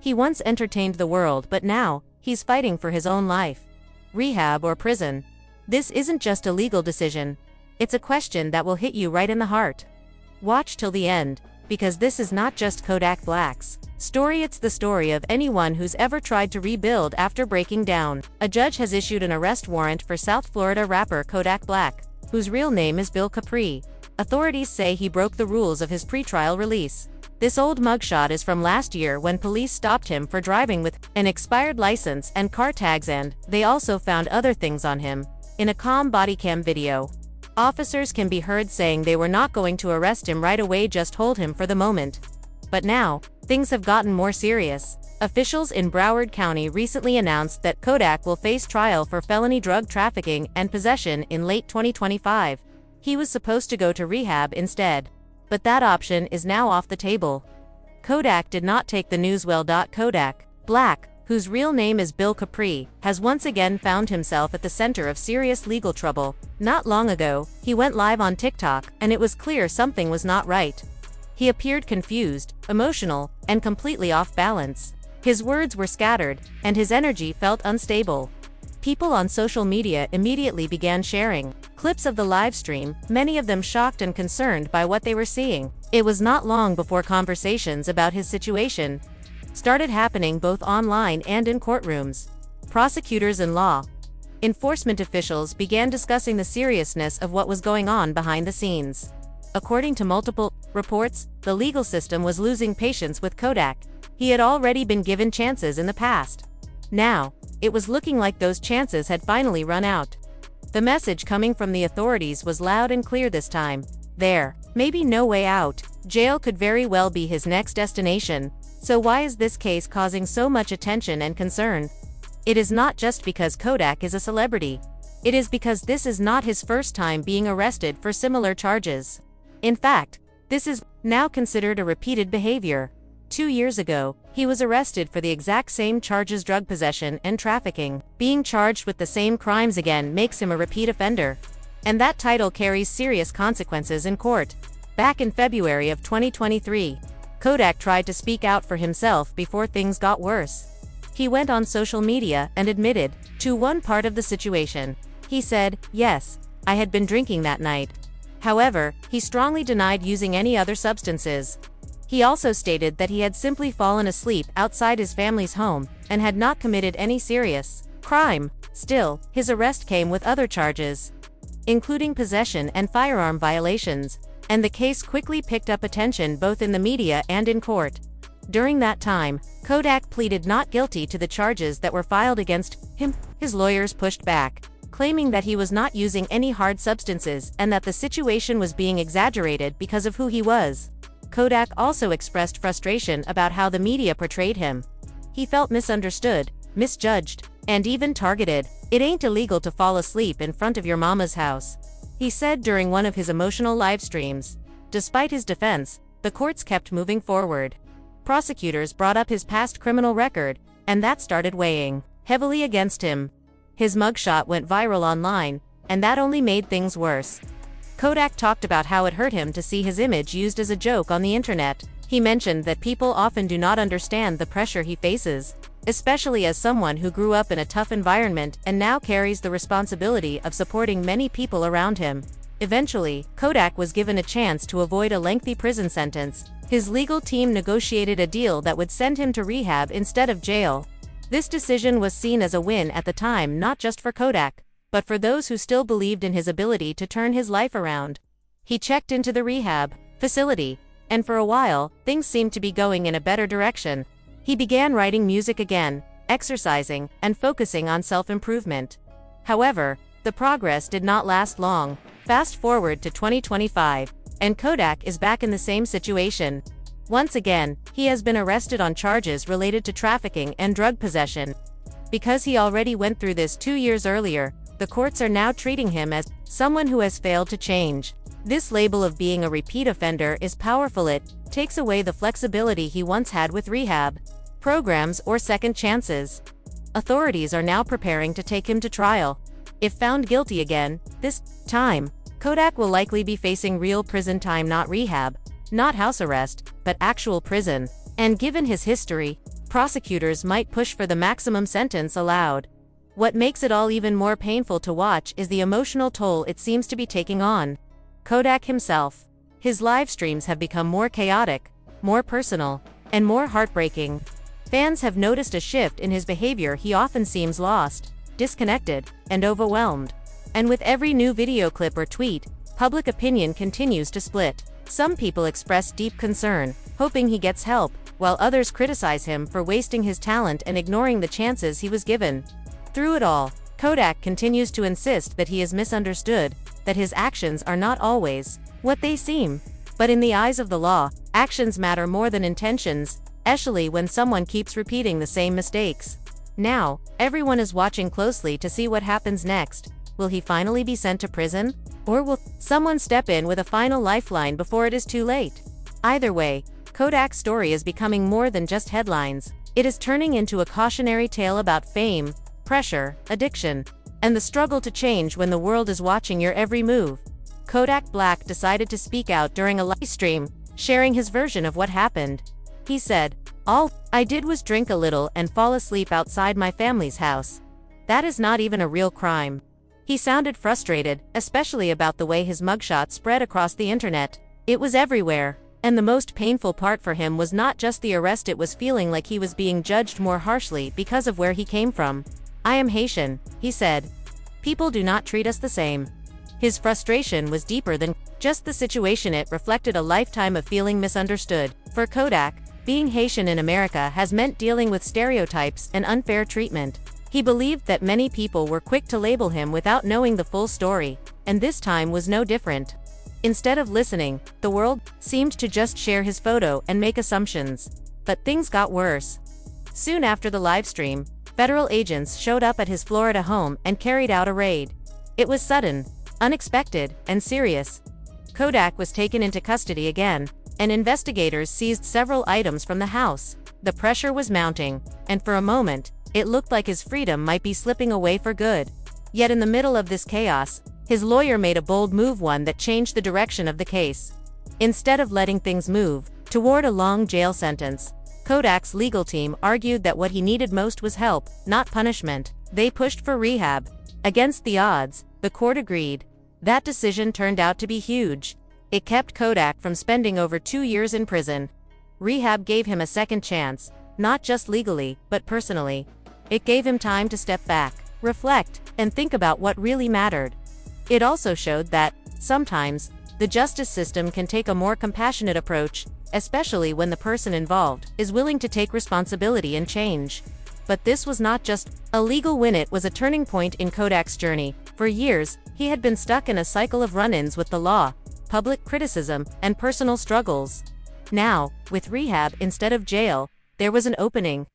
He once entertained the world, but now, he's fighting for his own life. Rehab or prison? This isn't just a legal decision. It's a question that will hit you right in the heart. Watch till the end, because this is not just Kodak Black's story, it's the story of anyone who's ever tried to rebuild after breaking down. A judge has issued an arrest warrant for South Florida rapper Kodak Black, whose real name is Bill Capri. Authorities say he broke the rules of his pretrial release. This old mugshot is from last year when police stopped him for driving with an expired license and car tags, and they also found other things on him. In a calm bodycam video, officers can be heard saying they were not going to arrest him right away, just hold him for the moment. But now, things have gotten more serious. Officials in Broward County recently announced that Kodak will face trial for felony drug trafficking and possession in late 2025. He was supposed to go to rehab instead. But that option is now off the table. Kodak did not take the news well. Kodak Black, whose real name is Bill Capri, has once again found himself at the center of serious legal trouble. Not long ago, he went live on TikTok, and it was clear something was not right. He appeared confused, emotional, and completely off balance. His words were scattered, and his energy felt unstable. People on social media immediately began sharing clips of the live stream, many of them shocked and concerned by what they were seeing. It was not long before conversations about his situation started happening both online and in courtrooms. Prosecutors and law enforcement officials began discussing the seriousness of what was going on behind the scenes. According to multiple reports, the legal system was losing patience with Kodak. He had already been given chances in the past. Now, it was looking like those chances had finally run out. The message coming from the authorities was loud and clear this time. There may be no way out. Jail could very well be his next destination. So why is this case causing so much attention and concern? It is not just because Kodak is a celebrity. It is because this is not his first time being arrested for similar charges. In fact, this is now considered a repeated behavior. 2 years ago, he was arrested for the exact same charges: drug possession and trafficking. Being charged with the same crimes again makes him a repeat offender. And that title carries serious consequences in court. Back in February of 2023, Kodak tried to speak out for himself before things got worse. He went on social media and admitted to one part of the situation. He said, "Yes, I had been drinking that night." However, he strongly denied using any other substances. He also stated that he had simply fallen asleep outside his family's home and had not committed any serious crime. Still, his arrest came with other charges, including possession and firearm violations, and the case quickly picked up attention both in the media and in court. During that time, Kodak pleaded not guilty to the charges that were filed against him. His lawyers pushed back, claiming that he was not using any hard substances and that the situation was being exaggerated because of who he was. Kodak also expressed frustration about how the media portrayed him. He felt misunderstood, misjudged, and even targeted. "It ain't illegal to fall asleep in front of your mama's house," he said during one of his emotional live streams. Despite his defense, the courts kept moving forward. Prosecutors brought up his past criminal record, and that started weighing heavily against him. His mugshot went viral online, and that only made things worse. Kodak talked about how it hurt him to see his image used as a joke on the internet. He mentioned that people often do not understand the pressure he faces, especially as someone who grew up in a tough environment and now carries the responsibility of supporting many people around him. Eventually, Kodak was given a chance to avoid a lengthy prison sentence. His legal team negotiated a deal that would send him to rehab instead of jail. This decision was seen as a win at the time, not just for Kodak, but for those who still believed in his ability to turn his life around. He checked into the rehab facility, and for a while, things seemed to be going in a better direction. He began writing music again, exercising, and focusing on self-improvement. However, the progress did not last long. Fast forward to 2025, and Kodak is back in the same situation. Once again, he has been arrested on charges related to trafficking and drug possession. Because he already went through this 2 years earlier, the courts are now treating him as someone who has failed to change. This label of being a repeat offender is powerful. It takes away the flexibility he once had with rehab programs or second chances. Authorities are now preparing to take him to trial. If found guilty again, this time, Kodak will likely be facing real prison time, not rehab, not house arrest, but actual prison. And given his history, prosecutors might push for the maximum sentence allowed. What makes it all even more painful to watch is the emotional toll it seems to be taking on Kodak himself. His live streams have become more chaotic, more personal, and more heartbreaking. Fans have noticed a shift in his behavior. He often seems lost, disconnected, and overwhelmed. And with every new video clip or tweet, public opinion continues to split. Some people express deep concern, hoping he gets help, while others criticize him for wasting his talent and ignoring the chances he was given. Through it all, Kodak continues to insist that he is misunderstood, that his actions are not always what they seem. But in the eyes of the law, actions matter more than intentions, especially when someone keeps repeating the same mistakes. Now, everyone is watching closely to see what happens next. Will he finally be sent to prison? Or will someone step in with a final lifeline before it is too late? Either way, Kodak's story is becoming more than just headlines. It is turning into a cautionary tale about fame, pressure, addiction, and the struggle to change when the world is watching your every move. Kodak Black decided to speak out during a live stream, sharing his version of what happened. He said, "All I did was drink a little and fall asleep outside my family's house. That is not even a real crime." He sounded frustrated, especially about the way his mugshot spread across the internet. It was everywhere. And the most painful part for him was not just the arrest, it was feeling like he was being judged more harshly because of where he came from. "I am Haitian," he said. "People do not treat us the same." His frustration was deeper than just the situation. It reflected a lifetime of feeling misunderstood. For Kodak, being Haitian in America has meant dealing with stereotypes and unfair treatment. He believed that many people were quick to label him without knowing the full story, and this time was no different. Instead of listening, the world seemed to just share his photo and make assumptions. But things got worse. Soon after the livestream, federal agents showed up at his Florida home and carried out a raid. It was sudden, unexpected, and serious. Kodak was taken into custody again, and investigators seized several items from the house. The pressure was mounting, and for a moment, it looked like his freedom might be slipping away for good. Yet in the middle of this chaos, his lawyer made a bold move, one that changed the direction of the case. Instead of letting things move toward a long jail sentence, Kodak's legal team argued that what he needed most was help, not punishment. They pushed for rehab. Against the odds, the court agreed. That decision turned out to be huge. It kept Kodak from spending over 2 years in prison. Rehab gave him a second chance, not just legally, but personally. It gave him time to step back, reflect, and think about what really mattered. It also showed that, sometimes, the justice system can take a more compassionate approach, especially when the person involved is willing to take responsibility and change. But this was not just a legal win, it was a turning point in Kodak's journey. For years, he had been stuck in a cycle of run-ins with the law, public criticism, and personal struggles. Now, with rehab instead of jail, there was an opening.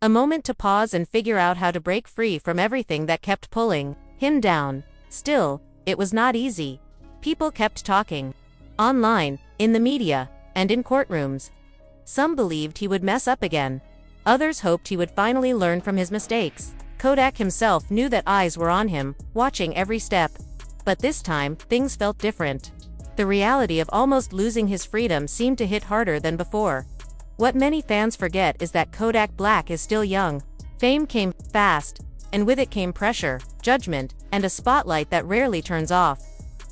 A moment to pause and figure out how to break free from everything that kept pulling him down. Still, it was not easy. People kept talking. Online, in the media, and in courtrooms. Some believed he would mess up again. Others hoped he would finally learn from his mistakes. Kodak himself knew that eyes were on him, watching every step. But this time, things felt different. The reality of almost losing his freedom seemed to hit harder than before. What many fans forget is that Kodak Black is still young. Fame came fast, and with it came pressure, judgment, and a spotlight that rarely turns off.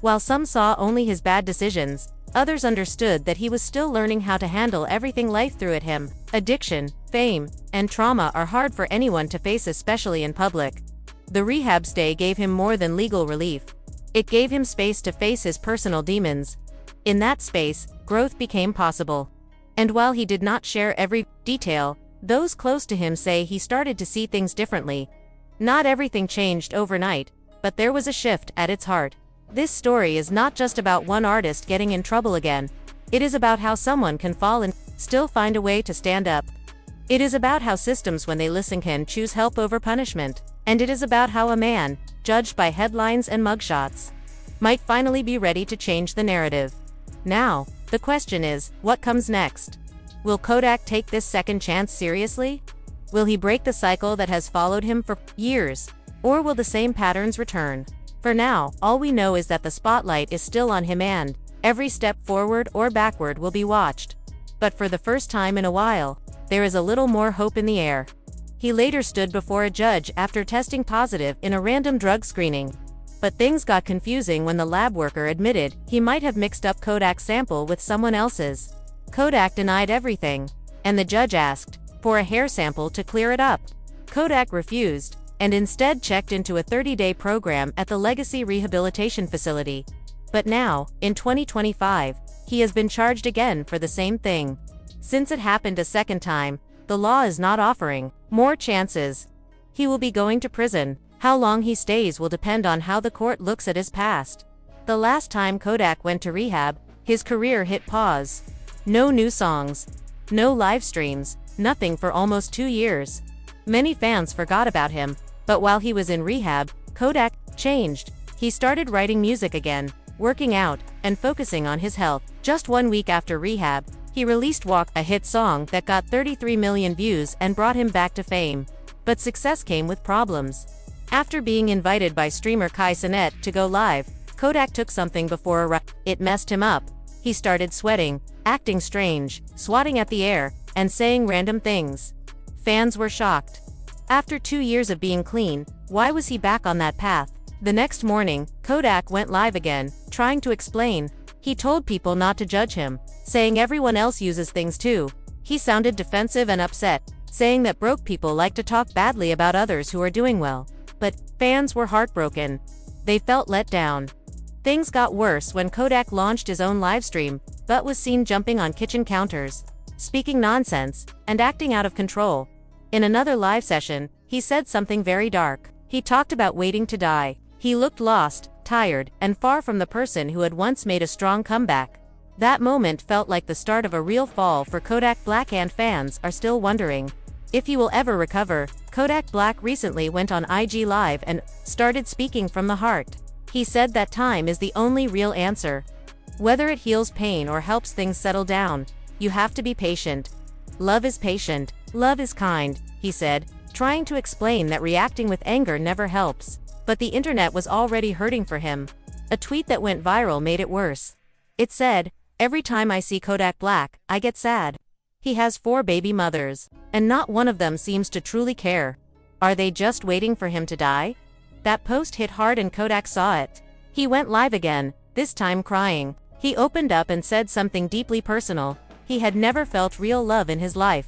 While some saw only his bad decisions, others understood that he was still learning how to handle everything life threw at him. Addiction, fame, and trauma are hard for anyone to face, especially in public. The rehab stay gave him more than legal relief. It gave him space to face his personal demons. In that space, growth became possible. And while he did not share every detail, those close to him say he started to see things differently. Not everything changed overnight, but there was a shift at its heart. This story is not just about one artist getting in trouble again. It is about how someone can fall and still find a way to stand up. It is about how systems, when they listen, can choose help over punishment. And it is about how a man, judged by headlines and mugshots, might finally be ready to change the narrative. Now, the question is, what comes next? Will Kodak take this second chance seriously? Will he break the cycle that has followed him for years? Or will the same patterns return? For now, all we know is that the spotlight is still on him, and every step forward or backward will be watched. But for the first time in a while, there is a little more hope in the air. He later stood before a judge after testing positive in a random drug screening. But things got confusing when the lab worker admitted he might have mixed up Kodak's sample with someone else's. Kodak denied everything, and the judge asked for a hair sample to clear it up. Kodak refused, and instead checked into a 30-day program at the Legacy Rehabilitation Facility. But now, in 2025, he has been charged again for the same thing. Since it happened a second time, the law is not offering more chances. He will be going to prison. How long he stays will depend on how the court looks at his past. The last time Kodak went to rehab, his career hit pause. No new songs, no live streams, nothing for almost 2 years. Many fans forgot about him, but while he was in rehab, Kodak changed. He started writing music again, working out, and focusing on his health. Just 1 week after rehab, he released Walk, a hit song that got 33 million views and brought him back to fame. But success came with problems. After being invited by streamer Kai Cenat to go live, Kodak took something before it messed him up. He started sweating, acting strange, swatting at the air, and saying random things. Fans were shocked. After 2 years of being clean, why was he back on that path? The next morning, Kodak went live again, trying to explain. He told people not to judge him, saying everyone else uses things too. He sounded defensive and upset, saying that broke people like to talk badly about others who are doing well. But fans were heartbroken. They felt let down. Things got worse when Kodak launched his own livestream, but was seen jumping on kitchen counters, speaking nonsense, and acting out of control. In another live session, he said something very dark. He talked about waiting to die. He looked lost, tired, and far from the person who had once made a strong comeback. That moment felt like the start of a real fall for Kodak Black, and fans are still wondering if he will ever recover. Kodak Black recently went on IG Live and started speaking from the heart. He said that time is the only real answer. Whether it heals pain or helps things settle down, you have to be patient. Love is patient, love is kind, he said, trying to explain that reacting with anger never helps. But the internet was already hurting for him. A tweet that went viral made it worse. It said, "Every time I see Kodak Black, I get sad. He has 4 baby mothers, and not one of them seems to truly care. Are they just waiting for him to die?" That post hit hard and Kodak saw it. He went live again, this time crying. He opened up and said something deeply personal. He had never felt real love in his life.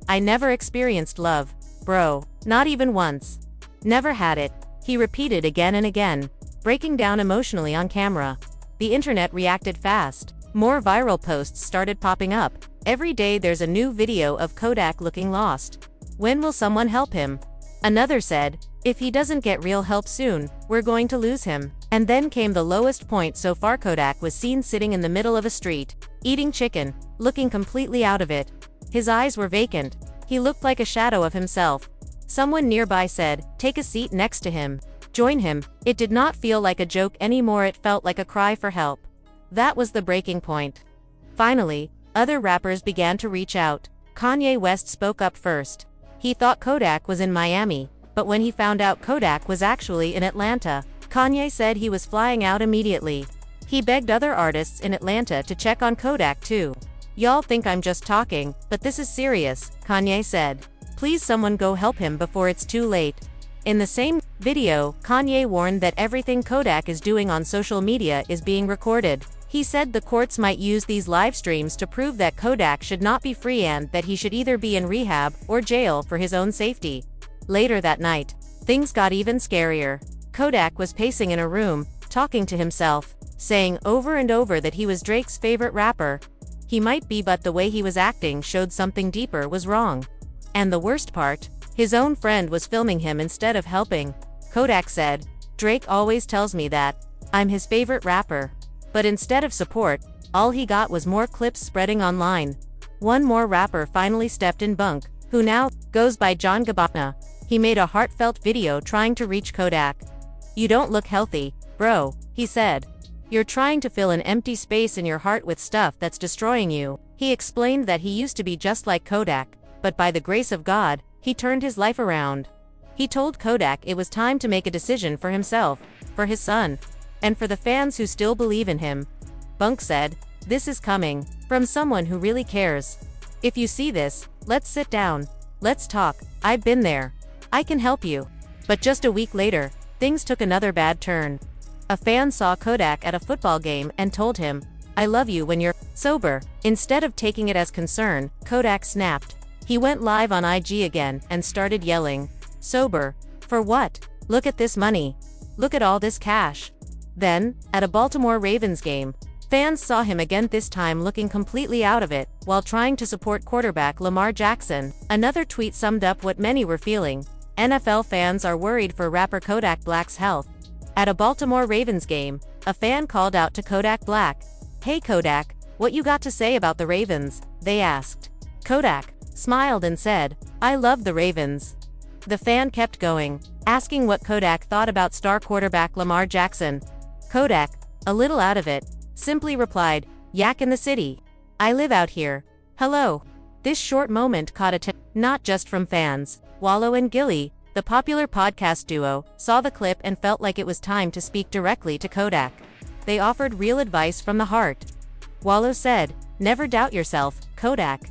"I never experienced love, bro. Not even once. Never had it," he repeated again and again, breaking down emotionally on camera. The internet reacted fast. More viral posts started popping up. Every day there's a new video of Kodak looking lost. When will someone help him? Another said, "If he doesn't get real help soon, we're going to lose him." And then came the lowest point so far. Kodak was seen sitting in the middle of a street, eating chicken, looking completely out of it. His eyes were vacant. He looked like a shadow of himself. Someone nearby said, "Take a seat next to him. Join him." It did not feel like a joke anymore, it felt like a cry for help. That was the breaking point. Finally, other rappers began to reach out. Kanye West spoke up first. He thought Kodak was in Miami, but when he found out Kodak was actually in Atlanta, Kanye said he was flying out immediately. He begged other artists in Atlanta to check on Kodak too. "Y'all think I'm just talking, but this is serious," Kanye said. "Please someone go help him before it's too late." In the same video, Kanye warned that everything Kodak is doing on social media is being recorded. He said the courts might use these live streams to prove that Kodak should not be free and that he should either be in rehab or jail for his own safety. Later that night, things got even scarier. Kodak was pacing in a room, talking to himself, saying over and over that he was Drake's favorite rapper. He might be, but the way he was acting showed something deeper was wrong. And the worst part, his own friend was filming him instead of helping. Kodak said, "Drake always tells me that I'm his favorite rapper." But instead of support, all he got was more clips spreading online. One more rapper finally stepped in, Bunk, who now goes by John Gabbana. He made a heartfelt video trying to reach Kodak. "You don't look healthy, bro," he said. "You're trying to fill an empty space in your heart with stuff that's destroying you." He explained that he used to be just like Kodak, but by the grace of God, he turned his life around. He told Kodak it was time to make a decision for himself, for his son, and for the fans who still believe in him. Bunk said, This is coming from someone who really cares. If you see this, let's sit down. Let's talk. I've been there. I can help you. But just a week later, things took another bad turn. A fan saw Kodak at a football game and told him, "I love you when you're sober." Instead of taking it as concern, Kodak snapped. He went live on IG again and started yelling, "Sober? For what? Look at this money. Look at all this cash." Then, at a Baltimore Ravens game, fans saw him again, this time looking completely out of it, while trying to support quarterback Lamar Jackson. Another tweet summed up what many were feeling. NFL fans are worried for rapper Kodak Black's health. At a Baltimore Ravens game, a fan called out to Kodak Black. "Hey Kodak, what you got to say about the Ravens?" they asked. Kodak smiled and said, "I love the Ravens." The fan kept going, asking what Kodak thought about star quarterback Lamar Jackson. Kodak, a little out of it, simply replied, "Yak in the city. I live out here. Hello." This short moment caught attention, not just from fans. Wallow and Gilly, the popular podcast duo, saw the clip and felt like it was time to speak directly to Kodak. They offered real advice from the heart. Wallow said, "Never doubt yourself, Kodak.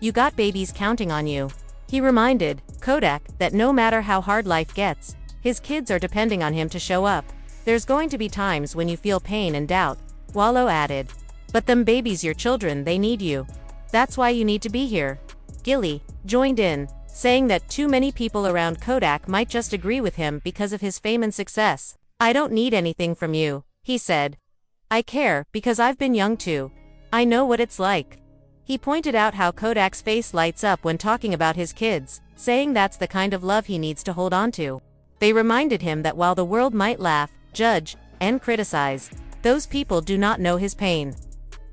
You got babies counting on you." He reminded Kodak that no matter how hard life gets, his kids are depending on him to show up. "There's going to be times when you feel pain and doubt," Wallow added. "But them babies your children, they need you. That's why you need to be here." Gilly joined in, saying that too many people around Kodak might just agree with him because of his fame and success. "I don't need anything from you," he said. "I care because I've been young too. I know what it's like." He pointed out how Kodak's face lights up when talking about his kids, saying that's the kind of love he needs to hold on to. They reminded him that while the world might laugh, judge, and criticize, those people do not know his pain.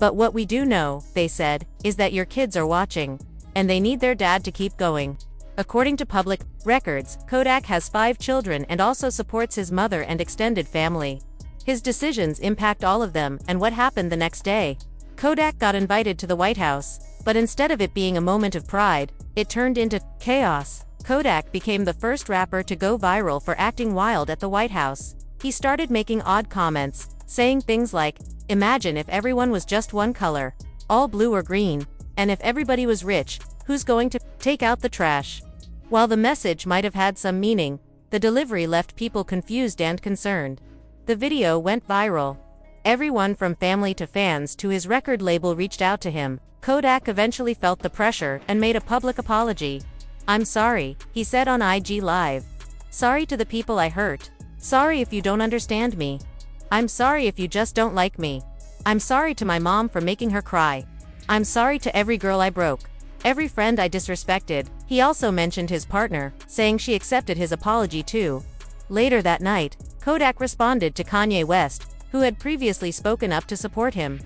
"But what we do know," they said, "is that your kids are watching, and they need their dad to keep going." According to public records, Kodak has 5 children and also supports his mother and extended family. His decisions impact all of them, and what happened the next day? Kodak got invited to the White House, but instead of it being a moment of pride, it turned into chaos. Kodak became the first rapper to go viral for acting wild at the White House. He started making odd comments, saying things like, "Imagine if everyone was just one color, all blue or green, and if everybody was rich, who's going to take out the trash?" While the message might have had some meaning, the delivery left people confused and concerned. The video went viral. Everyone from family to fans to his record label reached out to him. Kodak eventually felt the pressure and made a public apology. "I'm sorry," he said on IG Live. "Sorry to the people I hurt. Sorry if you don't understand me. I'm sorry if you just don't like me. I'm sorry to my mom for making her cry. I'm sorry to every girl I broke. Every friend I disrespected." He also mentioned his partner, saying she accepted his apology too. Later that night, Kodak responded to Kanye West, who had previously spoken up to support him.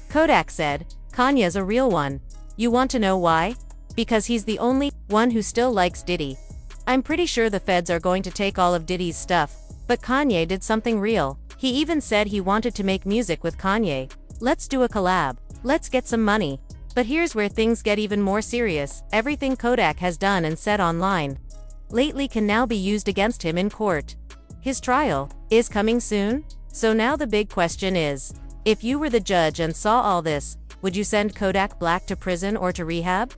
Kodak said, "Kanye's a real one. You want to know why? Because he's the only one who still likes Diddy. I'm pretty sure the feds are going to take all of Diddy's stuff, but Kanye did something real. He even said he wanted to make music with Kanye. Let's do a collab. Let's get some money." But here's where things get even more serious. Everything Kodak has done and said online lately can now be used against him in court. His trial is coming soon. So now the big question is, if you were the judge and saw all this, would you send Kodak Black to prison or to rehab?